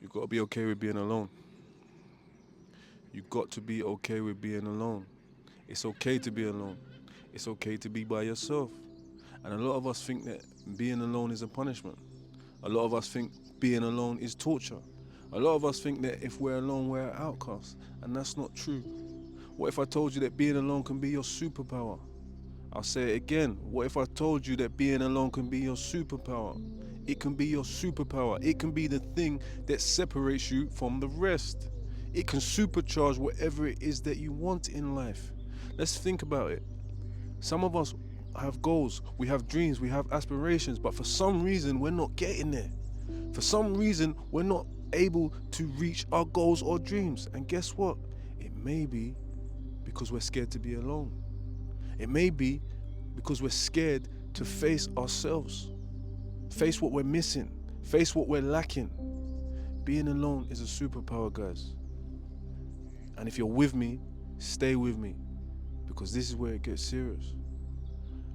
You've got to be okay with being alone. You've got to be okay with being alone. It's okay to be alone. It's okay to be by yourself. And a lot of us think that being alone is a punishment. A lot of us think being alone is torture. A lot of us think that if we're alone, we're outcasts. And that's not true. What if I told you that being alone can be your superpower? I'll say it again. What if I told you that being alone can be your superpower? It can be your superpower. It can be the thing that separates you from the rest. It can supercharge whatever it is that you want in life. Let's think about it. Some of us have goals, we have dreams, we have aspirations, but for some reason we're not getting there. For some reason we're not able to reach our goals or dreams. And guess what? It may be because we're scared to be alone. It may be because we're scared to face ourselves, face what we're missing, face what we're lacking. Being alone is a superpower, guys. And if you're with me, stay with me, because this is where it gets serious.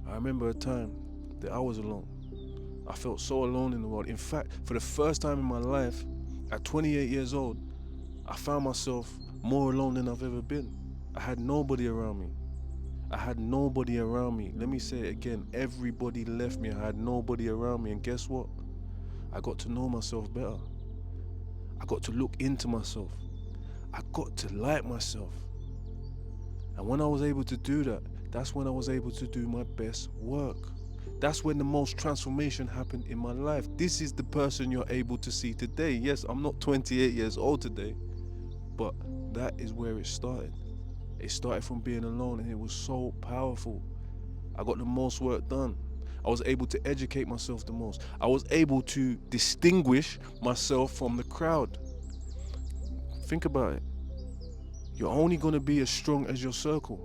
I remember a time that I was alone. I felt so alone in the world. In fact, for the first time in my life, at 28 years old, I found myself more alone than I've ever been. I had nobody around me. I had nobody around me. Let me say it again. Everybody left me. I had nobody around me. And guess what? I got to know myself better. I got to look into myself. I got to like myself. And when I was able to do that, that's when I was able to do my best work. That's when the most transformation happened in my life. This is the person you're able to see today. Yes, I'm not 28 years old today, but that is where it started. It started from being alone, and it was so powerful. I got the most work done. I was able to educate myself the most. I was able to distinguish myself from the crowd. Think about it. You're only going to be as strong as your circle.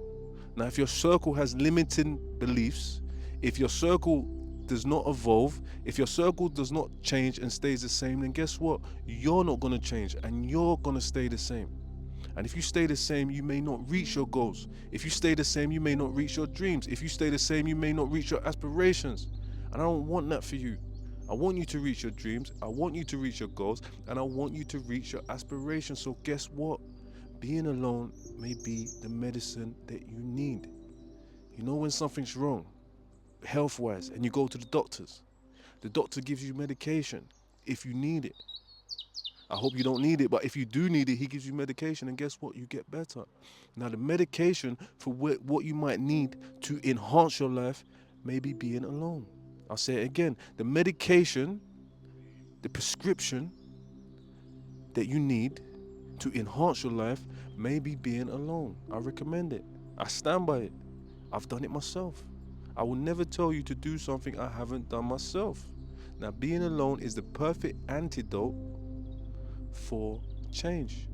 Now, if your circle has limiting beliefs, if your circle does not evolve, if your circle does not change and stays the same, then guess what? You're not going to change, and you're going to stay the same. And if you stay the same, you may not reach your goals. If you stay the same, you may not reach your dreams. If you stay the same, you may not reach your aspirations. And I don't want that for you. I want you to reach your dreams. I want you to reach your goals. And I want you to reach your aspirations. So guess what? Being alone may be the medicine that you need. You know when something's wrong, health-wise, and you go to the doctor gives you medication if you need it. I hope you don't need it, but if you do need it, he gives you medication, and guess what? You get better. Now, the medication for what you might need to enhance your life may be being alone. I'll say it again. The medication, the prescription that you need to enhance your life may be being alone. I recommend it. I stand by it. I've done it myself. I will never tell you to do something I haven't done myself. Now, being alone is the perfect antidote for change.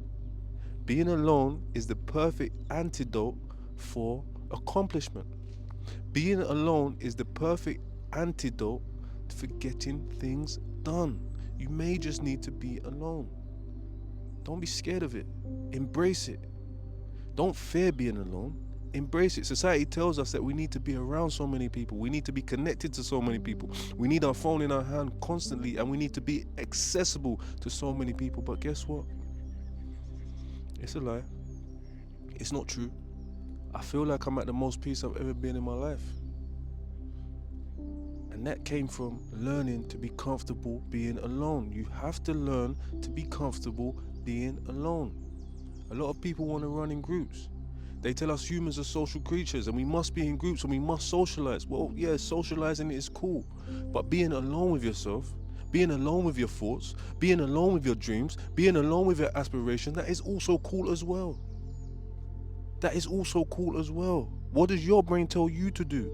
Being alone is the perfect antidote for accomplishment. Being alone is the perfect antidote for getting things done. You may just need to be alone. Don't be scared of it. Embrace it. Don't fear being alone. Embrace it. Society tells us that we need to be around so many people. We need to be connected to so many people. We need our phone in our hand constantly, and we need to be accessible to so many people. But guess what? It's a lie. It's not true. I feel like I'm at the most peace I've ever been in my life. And that came from learning to be comfortable being alone. You have to learn to be comfortable being alone. A lot of people want to run in groups. They tell us humans are social creatures and we must be in groups and we must socialize. Well, yeah, socializing is cool. But being alone with yourself, being alone with your thoughts, being alone with your dreams, being alone with your aspirations, that is also cool as well. That is also cool as well. What does your brain tell you to do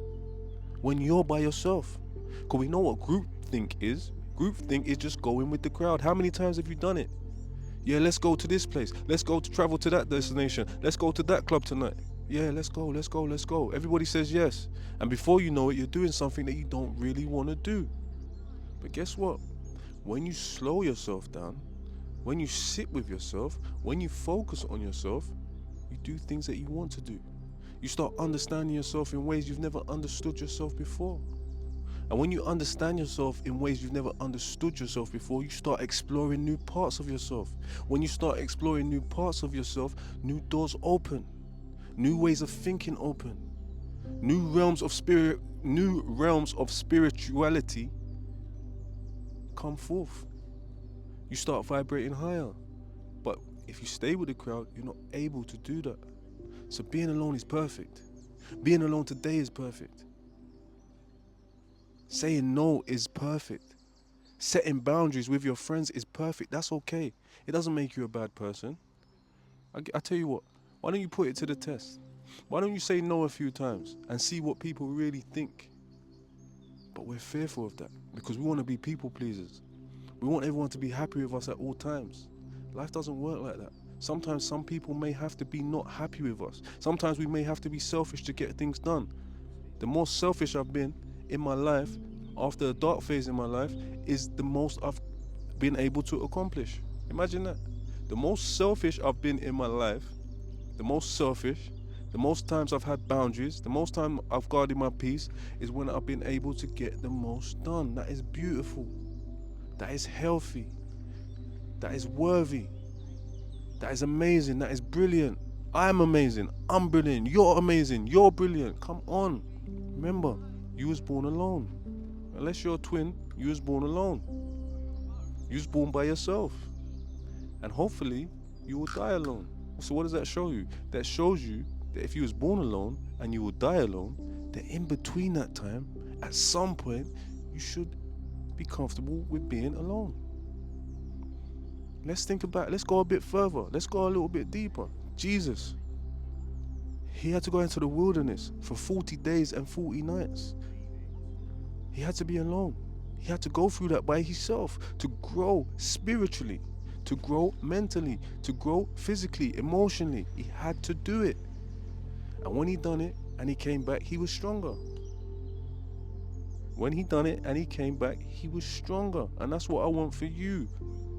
when you're by yourself? Because we know what groupthink is. Groupthink is just going with the crowd. How many times have you done it? Yeah, let's go to this place. Let's go to travel to that destination. Let's go to that club tonight. Yeah, let's go. Everybody says yes. And before you know it, you're doing something that you don't really want to do. But guess what? When you slow yourself down, when you sit with yourself, when you focus on yourself, you do things that you want to do. You start understanding yourself in ways you've never understood yourself before. And when you understand yourself in ways you've never understood yourself before, you start exploring new parts of yourself. When you start exploring new parts of yourself, new doors open, new ways of thinking open, new realms of spirituality come forth. You start vibrating higher. But if you stay with the crowd, you're not able to do that. So being alone is perfect. Being alone today is perfect. Saying no is perfect. Setting boundaries with your friends is perfect. That's okay. It doesn't make you a bad person. I tell you what, why don't you put it to the test? Why don't you say no a few times and see what people really think? But we're fearful of that because we want to be people pleasers. We want everyone to be happy with us at all times. Life doesn't work like that. Sometimes some people may have to be not happy with us. Sometimes we may have to be selfish to get things done. The more selfish I've been in my life, after a dark phase in my life, is the most I've been able to accomplish. Imagine that. The most selfish I've been in my life, the most times I've had boundaries, the most time I've guarded my peace is when I've been able to get the most done. That is beautiful. That is healthy. That is worthy. That is amazing. That is brilliant. I'm amazing. I'm brilliant. You're amazing. You're brilliant. Come on. Remember, you was born alone. Unless you're a twin, you was born alone. You was born by yourself. And hopefully, you will die alone. So what does that show you? That shows you that if you was born alone and you will die alone, that in between that time, at some point, you should be comfortable with being alone. Let's go a bit further. Let's go a little bit deeper. Jesus, he had to go into the wilderness for 40 days and 40 nights. He had to be alone. He had to go through that by himself to grow spiritually, to grow mentally, to grow physically, emotionally. He had to do it. And when he done it and he came back, he was stronger. When he done it and he came back, he was stronger. And that's what I want for you.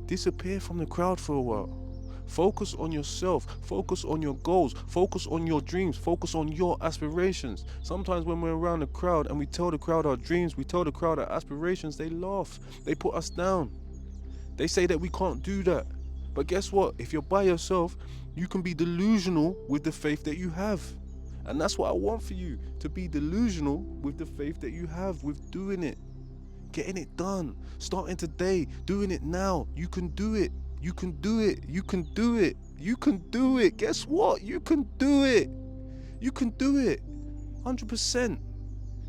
Disappear from the crowd for a while. Focus on yourself. Focus on your goals. Focus on your dreams. Focus on your aspirations. Sometimes when we're around the crowd and we tell the crowd our dreams, we tell the crowd our aspirations, they laugh. They put us down. They say that we can't do that. But guess what? If you're by yourself, you can be delusional with the faith that you have. And that's what I want for you, to be delusional with the faith that you have, with doing it. Getting it done. Starting today. Doing it now. You can do it. You can do it. You can do it. You can do it. Guess what? You can do it. You can do it. 100%.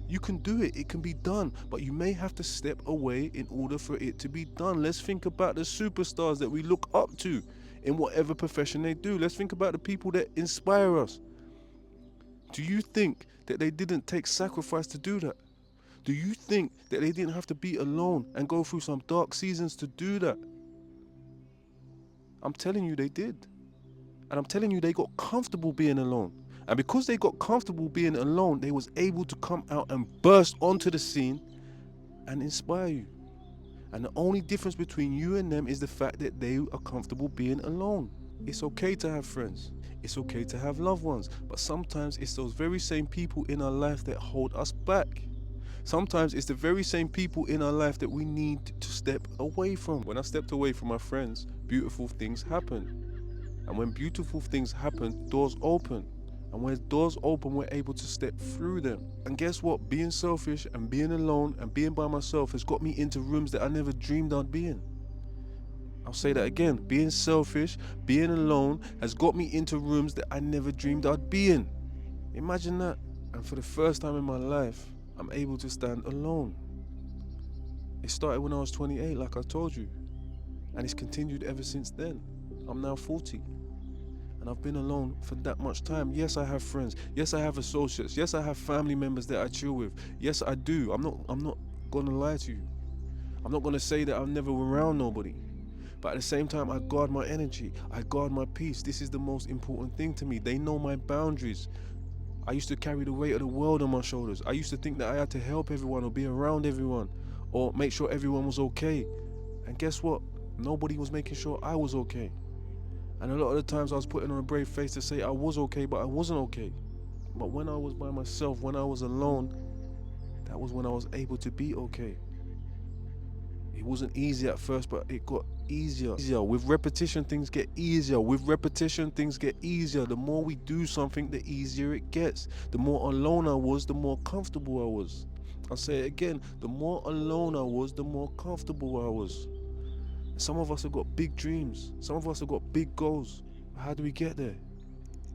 You can do it. It can be done. But you may have to step away in order for it to be done. Let's think about the superstars that we look up to in whatever profession they do. Let's think about the people that inspire us. Do you think that they didn't take sacrifice to do that? Do you think that they didn't have to be alone and go through some dark seasons to do that? I'm telling you they did. And I'm telling you they got comfortable being alone. And because they got comfortable being alone, they was able to come out and burst onto the scene and inspire you. And the only difference between you and them is the fact that they are comfortable being alone. It's okay to have friends. It's okay to have loved ones. But sometimes it's those very same people in our life that hold us back. Sometimes it's the very same people in our life that we need to step away from. When I stepped away from my friends, beautiful things happen. And when beautiful things happen, doors open. And when doors open, we're able to step through them. And guess what? Being selfish and being alone and being by myself has got me into rooms that I never dreamed I'd be in. I'll say that again. Being selfish, being alone has got me into rooms that I never dreamed I'd be in. Imagine that. And for the first time in my life, I'm able to stand alone. It started when I was 28, like I told you. And it's continued ever since then. I'm now 40. And I've been alone for that much time. Yes, I have friends. Yes, I have associates. Yes, I have family members that I chill with. Yes, I do. I'm not gonna lie to you. I'm not gonna say that I'm never around nobody. But at the same time, I guard my energy. I guard my peace. This is the most important thing to me. They know my boundaries. I used to carry the weight of the world on my shoulders. I used to think that I had to help everyone or be around everyone or make sure everyone was okay. And guess what? Nobody was making sure I was okay. And a lot of the times I was putting on a brave face to say I was okay, but I wasn't okay. But when I was by myself, when I was alone, That was when I was able to be okay. It wasn't easy at first, but it got easier. With repetition, things get easier. With repetition, things get easier. The more we do something, the easier it gets. The more alone I was, the more comfortable I was. I'll say it again. The more alone I was, the more comfortable I was. Some of us have got big dreams. Some of us have got big goals. How do we get there?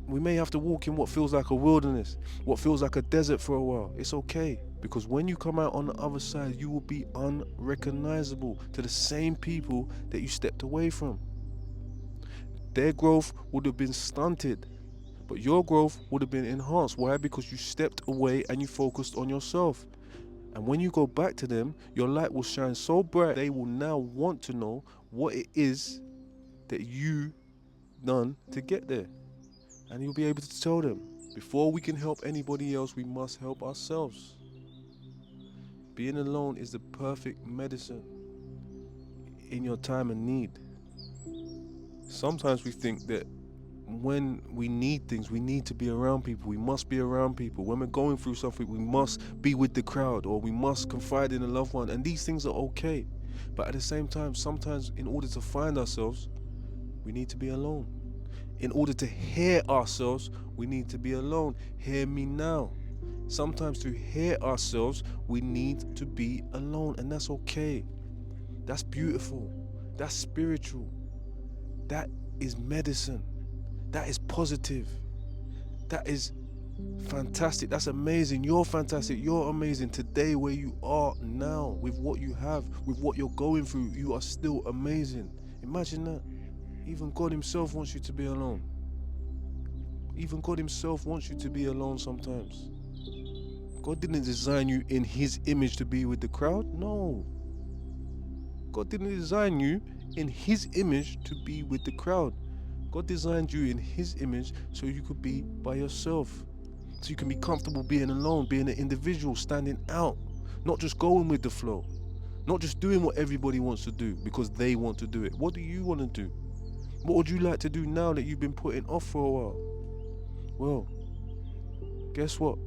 We may have to walk in what feels like a wilderness, what feels like a desert for a while. It's okay, because when you come out on the other side, you will be unrecognizable to the same people that you stepped away from. Their growth would have been stunted, but your growth would have been enhanced. Why? Because you stepped away and you focused on yourself. And when you go back to them, your light will shine so bright, they will now want to know what it is that you done to get there. And you'll be able to tell them. Before we can help anybody else, we must help ourselves. Being alone is the perfect medicine in your time of need. Sometimes we think that when we need things, we need to be around people. We must be around people. When we're going through something, we must be with the crowd, or we must confide in a loved one. And these things are okay. But at the same time, sometimes in order to find ourselves, we need to be alone. In order to hear ourselves, we need to be alone. Hear me now. Sometimes to hear ourselves, we need to be alone, and that's okay. That's beautiful. That's spiritual. That is medicine. That is positive. That is fantastic. That's amazing. You're fantastic. You're amazing. Today, where you are now, with what you have, with what you're going through, you are still amazing. Imagine that. Even God himself wants you to be alone. Even God himself wants you to be alone sometimes. God didn't design you in his image to be with the crowd. No. God didn't design you in his image to be with the crowd. God designed you in his image so you could be by yourself. So you can be comfortable being alone, being an individual, standing out, not just going with the flow, not just doing what everybody wants to do because they want to do it. What do you want to do? What would you like to do now that you've been putting off for a while? Well, guess what?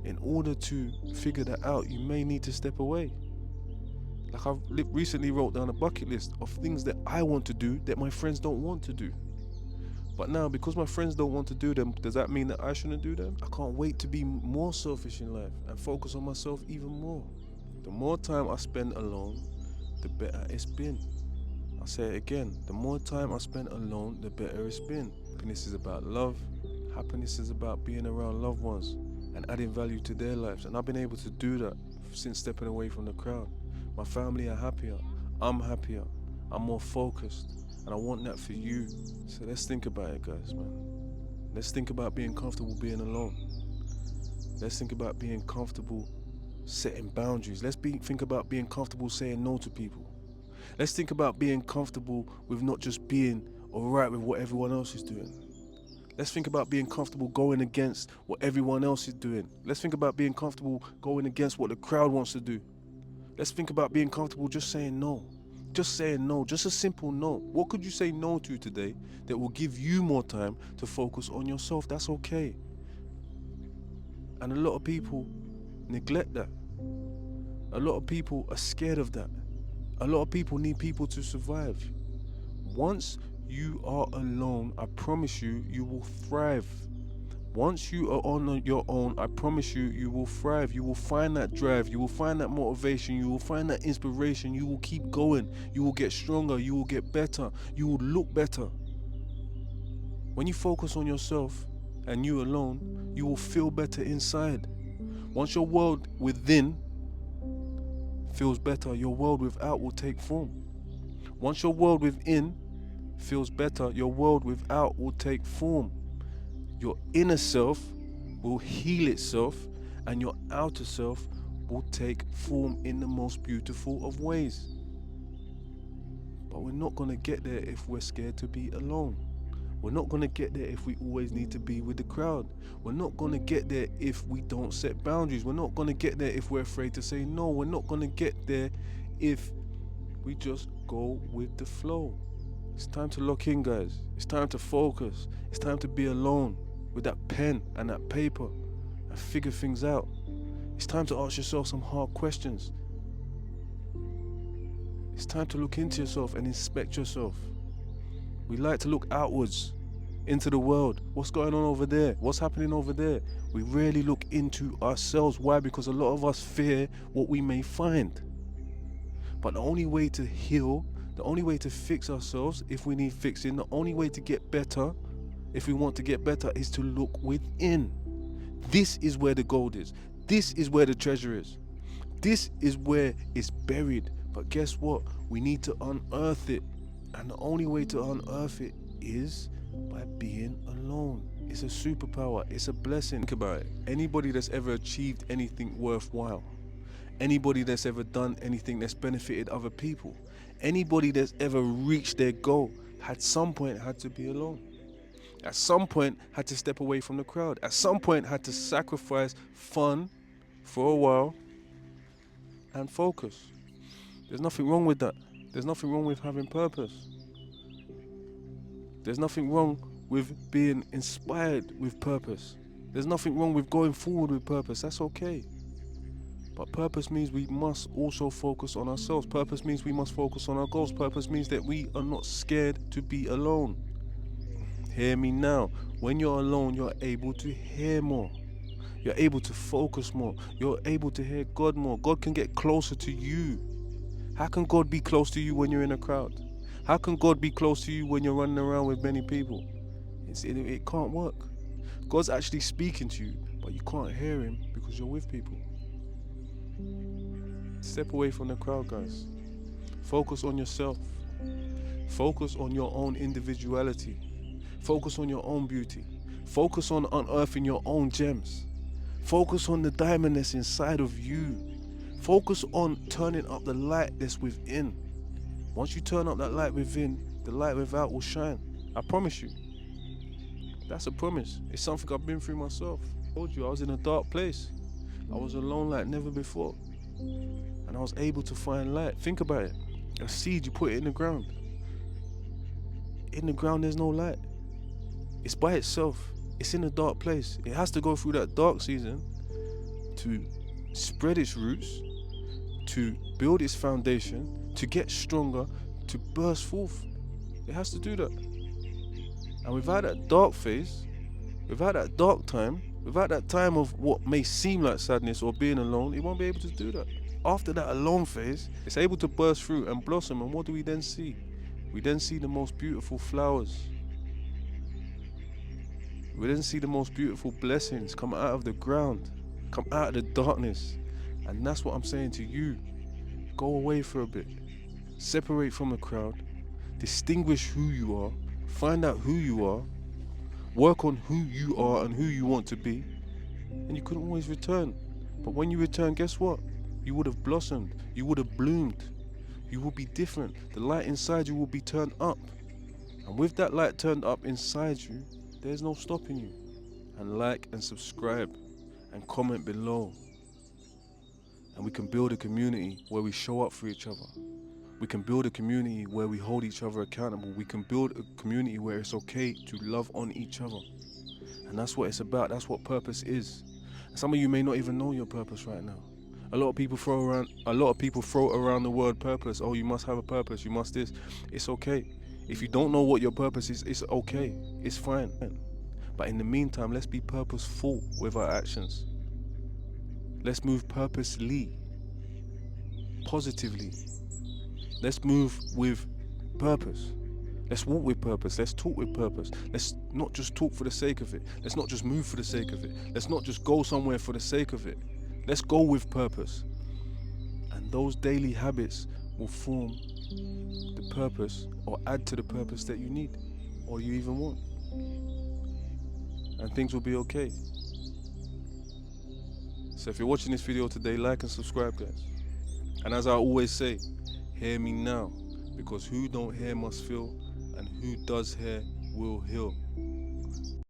In order to figure that out, you may need to step away. Like I've recently wrote down a bucket list of things that I want to do that my friends don't want to do. But now, because my friends don't want to do them, does that mean that I shouldn't do them? I can't wait to be more selfish in life and focus on myself even more. The more time I spend alone, the better it's been. I'll say it again. The more time I spend alone, the better it's been. Happiness is about love. Happiness is about being around loved ones and adding value to their lives. And I've been able to do that since stepping away from the crowd. My family are happier. I'm happier. I'm more focused. And I want that for you. So let's think about it, guys, man. Let's think about being comfortable being alone. Let's think about being comfortable setting boundaries. Let's think about being comfortable saying no to people. Let's think about being comfortable with not just being alright with what everyone else is doing. Let's think about being comfortable going against what everyone else is doing. Let's think about being comfortable going against what the crowd wants to do. Let's think about being comfortable just saying no. Just saying no, just a simple no. What could you say no to today that will give you more time to focus on yourself? That's okay. And a lot of people neglect that. A lot of people are scared of that. A lot of people need people to survive. Once you are alone, I promise you, you will thrive. Once you are on your own, I promise you, you will thrive. You will find that drive. You will find that motivation. You will find that inspiration. You will keep going. You will get stronger. You will get better. You will look better. When you focus on yourself and you alone, you will feel better inside. Once your world within feels better, your world without will take form. Once your world within feels better, your world without will take form. Your inner self will heal itself and your outer self will take form in the most beautiful of ways. But we're not going to get there if we're scared to be alone. We're not going to get there if we always need to be with the crowd. We're not going to get there if we don't set boundaries. We're not going to get there if we're afraid to say no. We're not going to get there if we just go with the flow. It's time to lock in, guys. It's time to focus. It's time to be alone with that pen and that paper and figure things out. It's time to ask yourself some hard questions. It's time to look into yourself and inspect yourself. We like to look outwards into the world. What's going on over there? What's happening over there? We rarely look into ourselves. Why? Because a lot of us fear what we may find. But the only way to heal, the only way to fix ourselves if we need fixing, the only way to get better if we want to get better is to look within. This is where the gold is. This is where the treasure is. This is where it's buried. But guess what? We need to unearth it. And the only way to unearth it is by being alone. It's a superpower. It's a blessing. Think about it. Anybody that's ever achieved anything worthwhile, anybody that's ever done anything that's benefited other people, anybody that's ever reached their goal, at some point had to be alone. At some point had to step away from the crowd. At some point had to sacrifice fun for a while and focus. There's nothing wrong with that. There's nothing wrong with having purpose. There's nothing wrong with being inspired with purpose. There's nothing wrong with going forward with purpose. That's okay. But purpose means we must also focus on ourselves. Purpose means we must focus on our goals. Purpose means that we are not scared to be alone. Hear me now. When you're alone, you're able to hear more. You're able to focus more. You're able to hear God more. God can get closer to you. How can God be close to you when you're in a crowd? How can God be close to you when you're running around with many people? It can't work. God's actually speaking to you, but you can't hear him because you're with people. Step away from the crowd, guys. Focus on yourself. Focus on your own individuality. Focus on your own beauty. Focus on unearthing your own gems. Focus on the diamond that's inside of you. Focus on turning up the light that's within. Once you turn up that light within, the light without will shine. I promise you. That's a promise. It's something I've been through myself. I told you I was in a dark place. I was alone like never before. And I was able to find light. Think about it. A seed, you put it in the ground. In the ground there's no light. It's by itself. It's in a dark place. It has to go through that dark season to spread its roots, to build its foundation, to get stronger, to burst forth. It has to do that. And without that dark phase, without that dark time, without that time of what may seem like sadness or being alone, it won't be able to do that. After that alone phase, it's able to burst through and blossom. And what do we then see? We then see the most beautiful flowers. We then see the most beautiful blessings come out of the ground, come out of the darkness. And that's what I'm saying to you. Go away for a bit. Separate from the crowd. Distinguish who you are. Find out who you are. Work on who you are and who you want to be. And you can always return. But when you return, guess what? You would have blossomed. You would have bloomed. You will be different. The light inside you will be turned up. And with that light turned up inside you, there's no stopping you. And like and subscribe and comment below. And we can build a community where we show up for each other. We can build a community where we hold each other accountable. We can build a community where it's okay to love on each other. And that's what it's about. That's what purpose is. Some of you may not even know your purpose right now. A lot of people throw around the word purpose. Oh, you must have a purpose. You must this. It's okay. If you don't know what your purpose is, it's okay. It's fine. But in the meantime, let's be purposeful with our actions. Let's move purposely, positively. Let's move with purpose. Let's walk with purpose. Let's talk with purpose. Let's not just talk for the sake of it. Let's not just move for the sake of it. Let's not just go somewhere for the sake of it. Let's go with purpose. And those daily habits will form the purpose or add to the purpose that you need or you even want. And things will be okay. So if you're watching this video today, like and subscribe, guys. And as I always say, hear me now, because who don't hear must feel, and who does hear will heal.